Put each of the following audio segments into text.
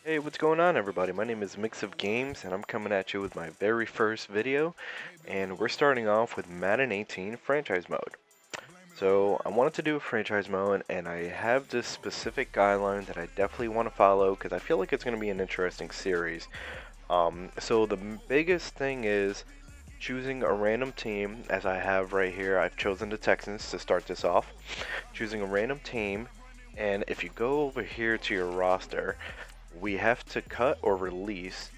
Hey, what's going on everybody? My name is Mix of Games and I'm coming at you with my very first video, and we're starting off with Madden 18 franchise mode. So I wanted to do a franchise mode and I have this specific guideline that I definitely want to follow because I feel like it's going to be an interesting series. So the biggest thing is choosing a random team, as I have right here. I've chosen the Texans to start this off. Choosing a random team, and if you go over here to your roster, we have to cut or release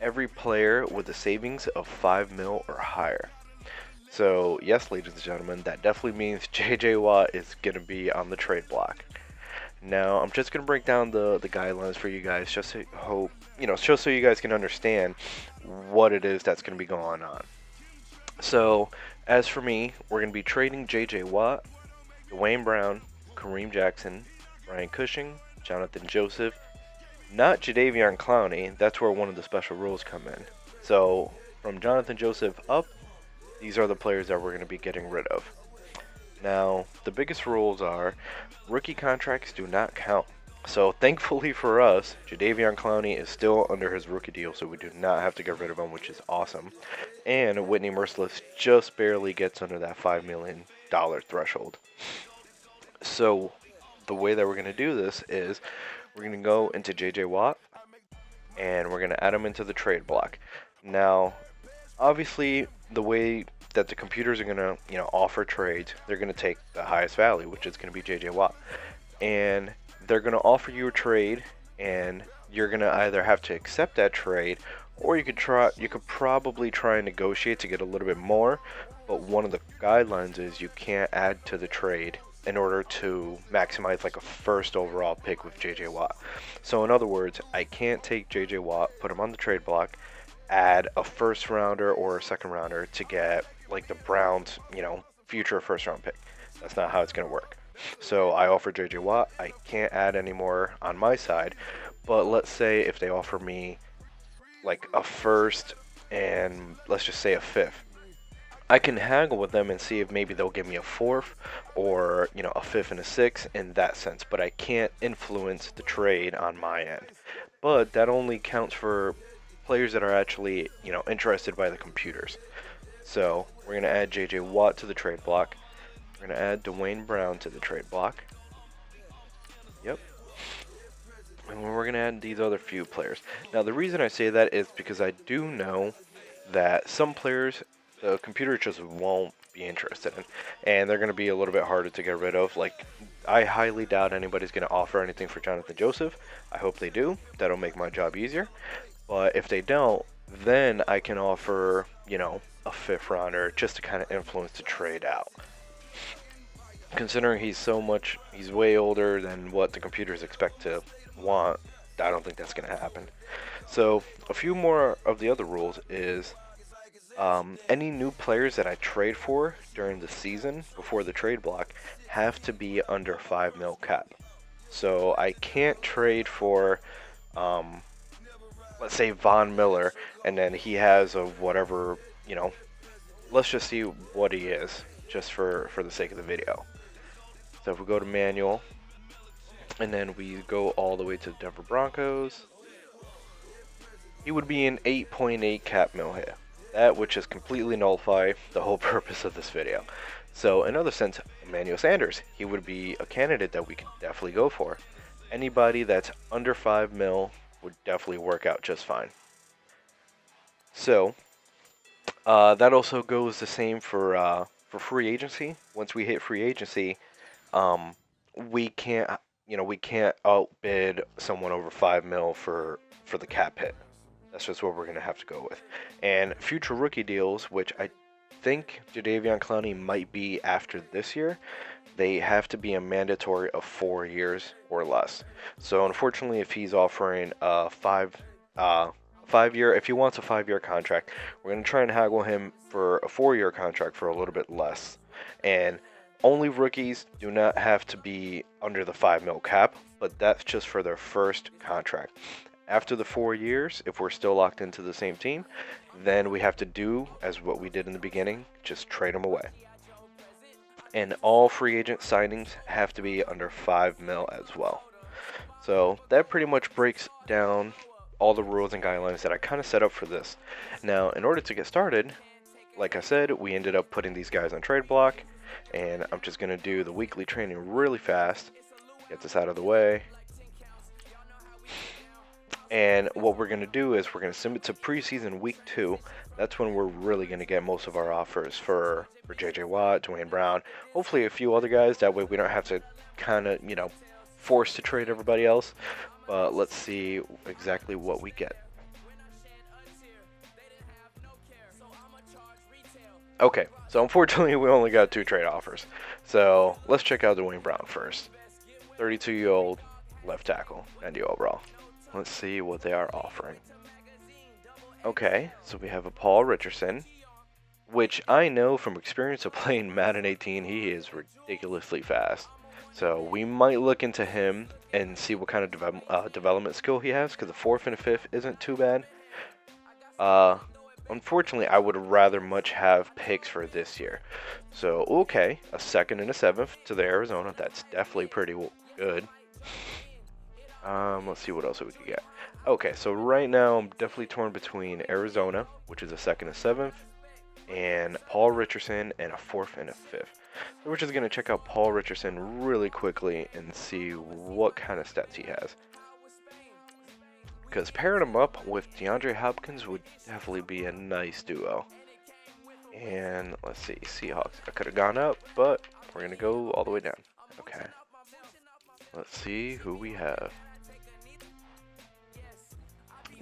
every player with a savings of 5 mil or higher. So yes, ladies and gentlemen, that definitely means JJ Watt is going to be on the trade block. Now, I'm just going to break down the guidelines for you guys, just to hope, just so you guys can understand what it is that's going to be going on. So, as for me, we're going to be trading JJ Watt, Dwayne Brown, Kareem Jackson, Brian Cushing, Jonathan Joseph, not Jadeveon Clowney. That's where one of the special rules come in. So from Jonathan Joseph up, these are the players that we're going to be getting rid of. Now, the biggest rules are rookie contracts do not count. So thankfully for us, Jadeveon Clowney is still under his rookie deal, so we do not have to get rid of him, which is awesome. And Whitney Merciless just barely gets under that $5 million threshold. So the way that we're going to do this is we're going to go into JJ Watt and we're going to add him into the trade block. Now, obviously, the way that the computers are going to, offer trades, they're going to take the highest value, which is going to be JJ Watt. And they're going to offer you a trade, and you're going to either have to accept that trade, or you could probably try and negotiate to get a little bit more. But one of the guidelines is you can't add to the trade in order to maximize like a first overall pick with JJ Watt. So in other words, I can't take JJ Watt, put him on the trade block, add a first rounder or a second rounder to get like the Browns, future first round pick. That's not how it's going to work. So I offer JJ Watt, I can't add any more on my side. But let's say if they offer me like a first and let's just say a fifth, I can haggle with them and see if maybe they'll give me a fourth or, a fifth and a sixth in that sense, but I can't influence the trade on my end. But that only counts for players that are actually, interested by the computers. So we're going to add JJ Watt to the trade block. We're going to add Dwayne Brown to the trade block. Yep. And we're going to add these other few players. Now, the reason I say that is because I do know that some players the computer just won't be interested in, and they're going to be a little bit harder to get rid of. Like, I highly doubt anybody's going to offer anything for Jonathan Joseph. I hope they do. That'll make my job easier. But if they don't, then I can offer, a fifth rounder just to kind of influence the trade out. Considering he's way older than what the computers expect to want, I don't think that's going to happen. So a few more of the other rules is any new players that I trade for during the season before the trade block have to be under 5 mil cap. So I can't trade for, let's say Von Miller, and then he has a whatever, let's just see what he is, just for the sake of the video. So if we go to manual, and then we go all the way to the Denver Broncos, he would be an 8.8 cap mil hit. That would just completely nullify the whole purpose of this video. So in other sense, Emmanuel Sanders, he would be a candidate that we could definitely go for. Anybody that's under 5 mil would definitely work out just fine. So that also goes the same for free agency. Once we hit free agency, we can't outbid someone over 5 mil for the cap hit. That's just what we're going to have to go with. And future rookie deals, which I think Jadeveon Clowney might be after this year, they have to be a mandatory of 4 years or less. So unfortunately, if he's offering a 5-year, if he wants a 5-year contract, we're going to try and haggle him for a 4-year contract for a little bit less. And only rookies do not have to be under the 5 mil cap, but that's just for their first contract. After the 4 years, if we're still locked into the same team, then we have to do as what we did in the beginning, just trade them away. And all free agent signings have to be under 5 mil as well. So that pretty much breaks down all the rules and guidelines that I kind of set up for this. Now, in order to get started, like I said, we ended up putting these guys on trade block, and I'm just going to do the weekly training really fast, get this out of the way. And what we're going to do is we're going to submit to preseason week 2. That's when we're really going to get most of our offers for J.J. Watt, Dwayne Brown, hopefully a few other guys. That way we don't have to kind of, force to trade everybody else. But let's see exactly what we get. Okay, so unfortunately we only got 2 trade offers. So let's check out Dwayne Brown first. 32-year-old left tackle, 90 overall. Let's see what they are offering. Okay, so we have a Paul Richardson, which I know from experience of playing Madden 18, he is ridiculously fast. So we might look into him and see what kind of development skill he has, because the 4th and the 5th isn't too bad. Unfortunately, I would rather much have picks for this year. So, okay, a 2nd and a 7th to the Arizona. That's definitely pretty good. Let's see what else we could get. Okay, so right now I'm definitely torn between Arizona, which is a 2nd and 7th, and Paul Richardson and a 4th and a 5th. So we're just going to check out Paul Richardson really quickly and see what kind of stats he has. Because pairing him up with DeAndre Hopkins would definitely be a nice duo. And let's see, Seahawks. I could have gone up, but we're going to go all the way down. Okay. Let's see who we have.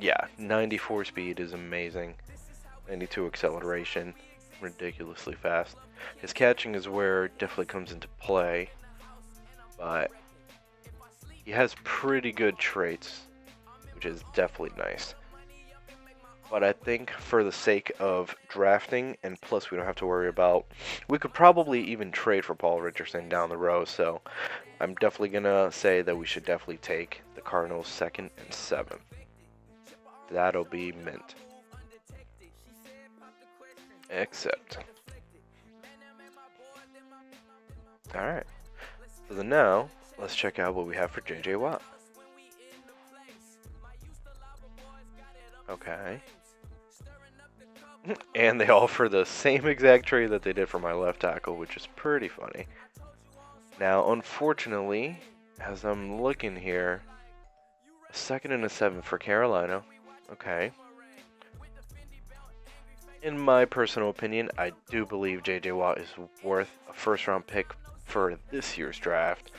Yeah, 94 speed is amazing. 92 acceleration, ridiculously fast. His catching is where it definitely comes into play, but he has pretty good traits, which is definitely nice. But I think for the sake of drafting, and plus we don't have to worry about, we could probably even trade for Paul Richardson down the road, so I'm definitely going to say that we should definitely take the Cardinals 2nd and 7th. That'll be mint. Accept. Alright. So then now, let's check out what we have for J.J. Watt. Okay. And they offer the same exact trade that they did for my left tackle, which is pretty funny. Now, unfortunately, as I'm looking here, a 2nd and a 7th for Carolina. Okay. In my personal opinion, I do believe J.J. Watt is worth a 1st-round pick for this year's draft.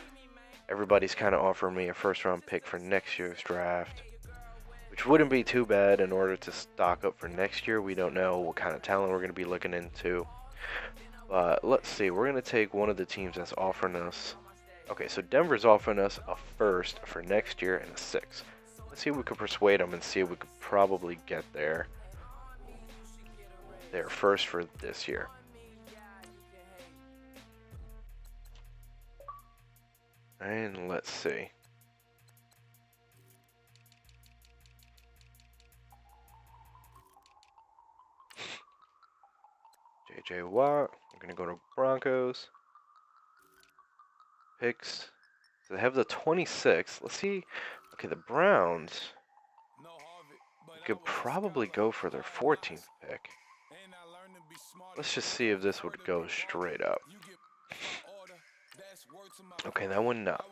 Everybody's kind of offering me a 1st-round pick for next year's draft, which wouldn't be too bad in order to stock up for next year. We don't know what kind of talent we're going to be looking into. But let's see. We're going to take one of the teams that's offering us. Okay, so Denver's offering us a 1st for next year and a 6th. Let's see if we can persuade them and see if we could probably get their 1st for this year. And let's see. J.J. Watt. We're going to go to Broncos. Picks. So they have the 26. Let's see. Okay, the Browns could probably go for their 14th pick. Let's just see if this would go straight up. Okay, that one not.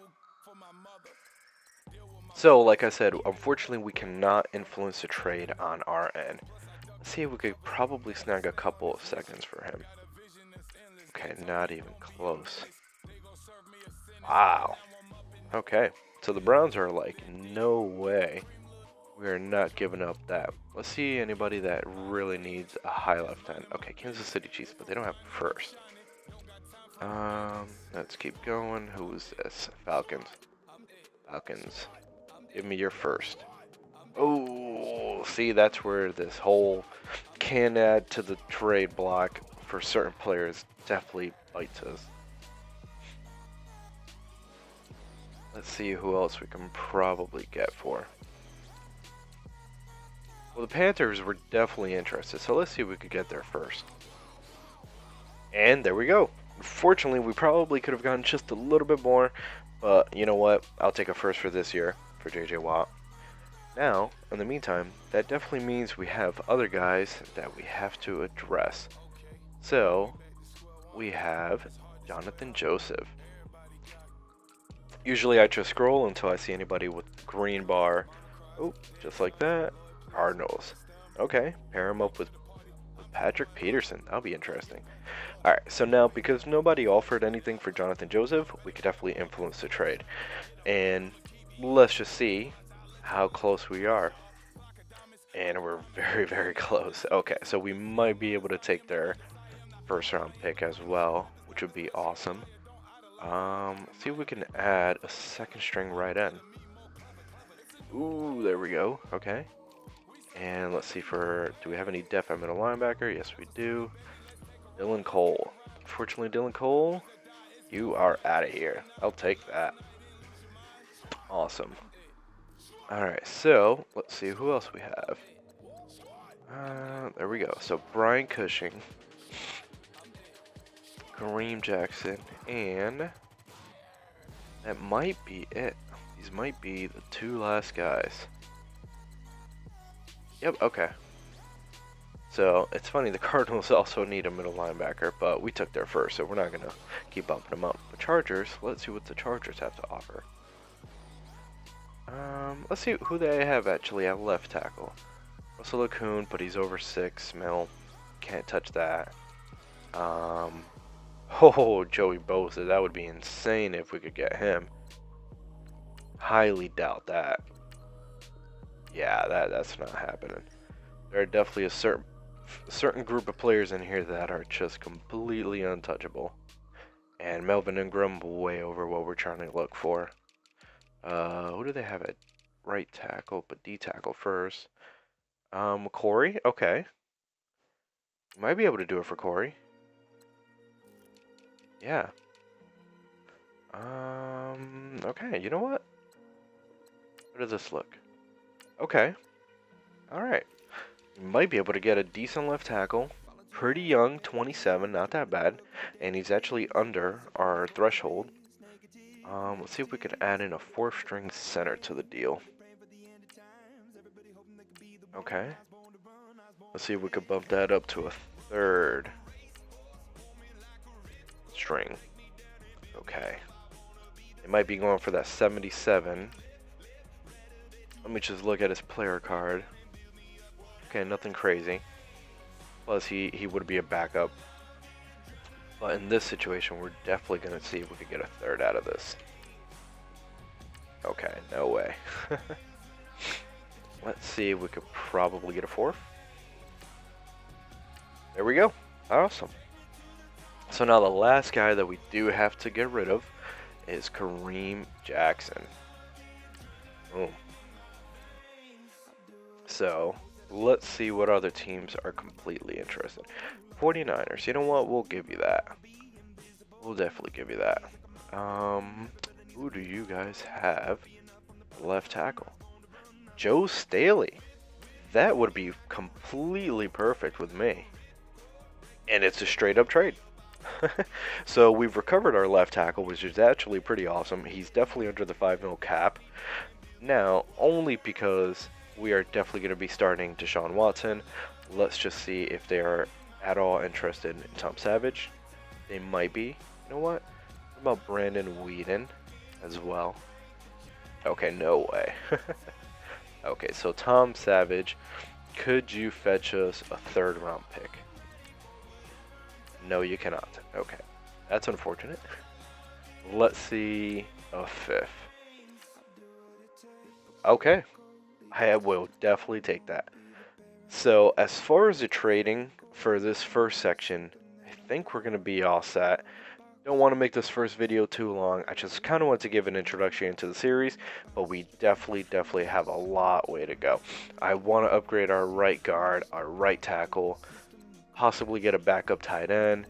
So, like I said, unfortunately we cannot influence the trade on our end. Let's see if we could probably snag a couple of seconds for him. Okay, not even close. Wow. Okay, so the Browns are like, no way. We are not giving up that. Let's see anybody that really needs a high left end. Okay, Kansas City Chiefs, but they don't have 1st. Let's keep going. Who is this? Falcons. Falcons. Give me your 1st. Oh, see, that's where this whole can add to the trade block for certain players definitely bites us. Let's see who else we can probably get for. Well, the Panthers were definitely interested, so let's see if we could get there 1st. And there we go. Unfortunately, we probably could have gotten just a little bit more, But you know what? I'll take a first for this year for JJ Watt. Now, in the meantime, that definitely means we have other guys that we have to address. So, we have Jonathan Joseph. Usually I just scroll until I see anybody with green bar. Oh, just like that. Cardinals. Okay, pair him up with Patrick Peterson. That'll be interesting. Alright, so now because nobody offered anything for Jonathan Joseph, we could definitely influence the trade. And let's just see how close we are. And we're very, very close. Okay, so we might be able to take their first round pick as well, which would be awesome. See if we can add a second string right end. Ooh, there we go. Okay. And let's see do we have any depth at middle linebacker? Yes, we do. Dylan Cole. Unfortunately, Dylan Cole, you are out of here. I'll take that. Awesome. Alright, so let's see who else we have. There we go. So Brian Cushing, Kareem Jackson, and that might be it. These might be the two last guys. Yep, okay. So it's funny, the Cardinals also need a middle linebacker, but we took their first, so we're not going to keep bumping them up. The Chargers, let's see what the Chargers have to offer. Let's see who they have actually at left tackle. Russell Okung, but he's over 6 mil. Can't touch that. Oh, Joey Bosa, that would be insane if we could get him. Highly doubt that. Yeah, that's not happening. There are definitely a certain group of players in here that are just completely untouchable. And Melvin Ingram, way over what we're trying to look for. Who do they have at right tackle, but D tackle first? Corey? Okay. Might be able to do it for Corey. Yeah. Okay, you know what? How does this look? Okay. Alright. Might be able to get a decent left tackle. Pretty young, 27, not that bad. And he's actually under our threshold. Let's see if we can add in a 4th string center to the deal. Okay. Let's see if we could bump that up to a 3rd string. Okay. It might be going for that 77. Let me just look at his player card. Okay, nothing crazy. Plus, he would be a backup. But in this situation, we're definitely going to see if we could get a 3rd out of this. Okay, no way. Let's see if we could probably get a 4th. There we go. Awesome. So now the last guy that we do have to get rid of is Kareem Jackson. Boom. So let's see what other teams are completely interested. 49ers, you know what? We'll give you that. We'll definitely give you that. Who do you guys have? Left tackle. Joe Staley. That would be completely perfect with me. And it's a straight up trade. So we've recovered our left tackle, which is actually pretty awesome. He's definitely under the 5 mil cap. Now, only because we are definitely going to be starting Deshaun Watson. Let's just see if they are at all interested in Tom Savage. They might be. You know what? What about Brandon Whedon as well? Okay, no way. Okay, so Tom Savage, could you fetch us a 3rd round pick? No, you cannot. Okay, that's unfortunate. Let's see a 5th. Okay, I will definitely take that. So as far as the trading for this first section, I think we're going to be all set. Don't want to make this first video too long. I just kind of want to give an introduction into the series, but we definitely have a lot way to go. I want to upgrade our right guard, our right tackle, possibly get a backup tight end.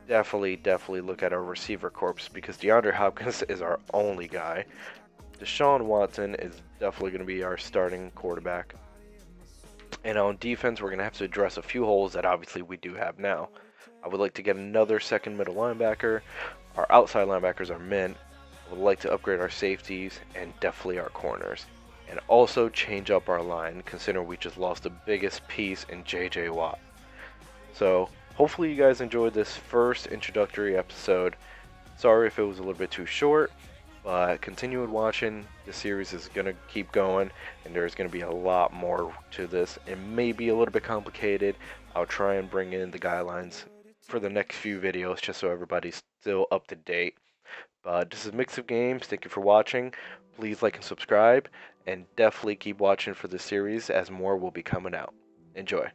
Definitely look at our receiver corps because DeAndre Hopkins is our only guy. Deshaun Watson is definitely going to be our starting quarterback. And on defense, we're going to have to address a few holes that obviously we do have now. I would like to get another second middle linebacker. Our outside linebackers are mint. would like to upgrade our safeties and definitely our corners. And also change up our line, considering we just lost the biggest piece in JJ Watt. So hopefully you guys enjoyed this first introductory episode. Sorry if it was a little bit too short, but continue watching. The series is going to keep going, and there's going to be a lot more to this. It may be a little bit complicated. I'll try and bring in the guidelines for the next few videos just so everybody's still up to date. But this is Mix of Games. Thank you for watching. Please like and subscribe, and definitely keep watching for the series as more will be coming out. Enjoy.